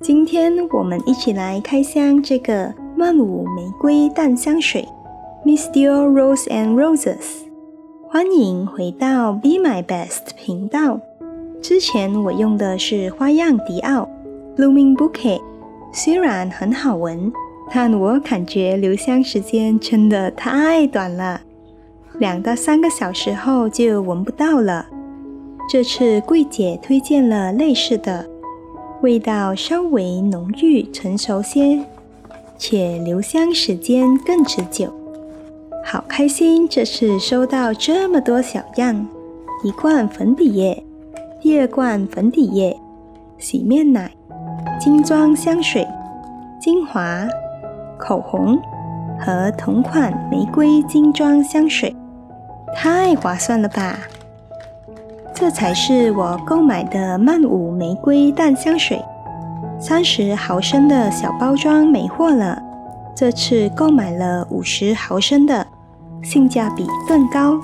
今天我们一起来开箱这个曼舞玫瑰淡香水 Miss Dior Rose and Roses。 欢迎回到 Be My Best 频道。之前我用的是花样迪奥 Blooming Bouquet， 虽然很好闻，但我感觉留香时间真的太短了，2到3个小时后就闻不到了。这次柜姐推荐了类似的，味道稍微浓郁成熟些，且留香时间更持久。好开心这次收到这么多小样，1罐粉底液，第2罐粉底液，洗面奶，精装香水，精华，口红和同款玫瑰精装香水，太划算了吧！这才是我购买的曼舞玫瑰淡香水，30毫升的小包装没货了，这次购买了50毫升的，性价比更高。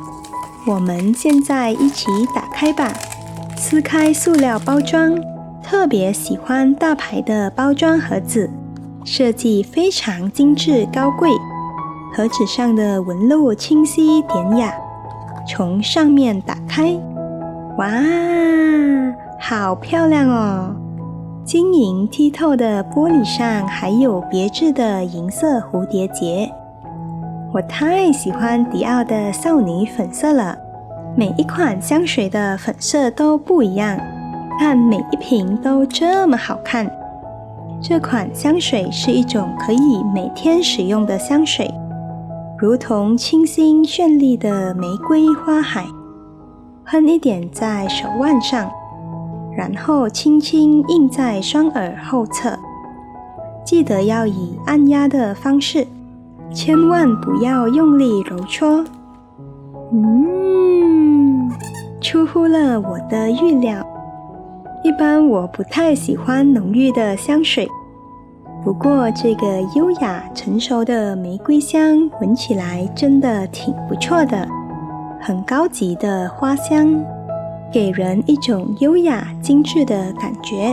我们现在一起打开吧。撕开塑料包装，特别喜欢大牌的包装盒子，设计非常精致高贵，盒子上的纹路清晰典雅。从上面打开，哇，好漂亮哦！晶莹剔透的玻璃上还有别致的银色蝴蝶结。我太喜欢迪奥的少女粉色了，每一款香水的粉色都不一样，但每一瓶都这么好看。这款香水是一种可以每天使用的香水，如同清新绚丽的玫瑰花海。喷一点在手腕上，然后轻轻印在双耳后侧，记得要以按压的方式，千万不要用力揉搓。出乎了我的预料。一般我不太喜欢浓郁的香水，不过这个优雅成熟的玫瑰香闻起来真的挺不错的，很高级的花香，给人一种优雅精致的感觉。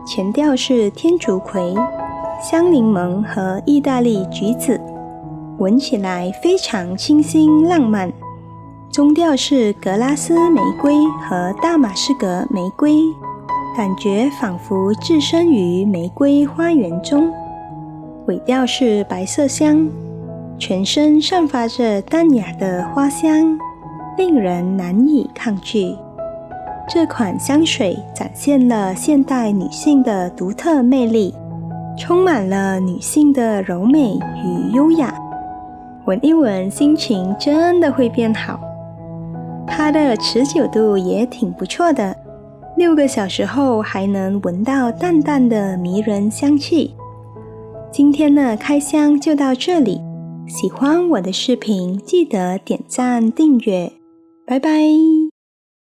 前调是天竺葵、香柠檬和意大利橘子，闻起来非常清新浪漫。中调是格拉斯玫瑰和大马士革玫瑰，感觉仿佛置身于玫瑰花园中。尾调是白麝香，全身散发着淡雅的花香，令人难以抗拒。这款香水展现了现代女性的独特魅力，充满了女性的柔美与优雅。闻一闻，心情真的会变好。它的持久度也挺不错的，6个小时后还能闻到淡淡的迷人香气。今天的开箱就到这里，喜欢我的视频记得点赞订阅，拜拜。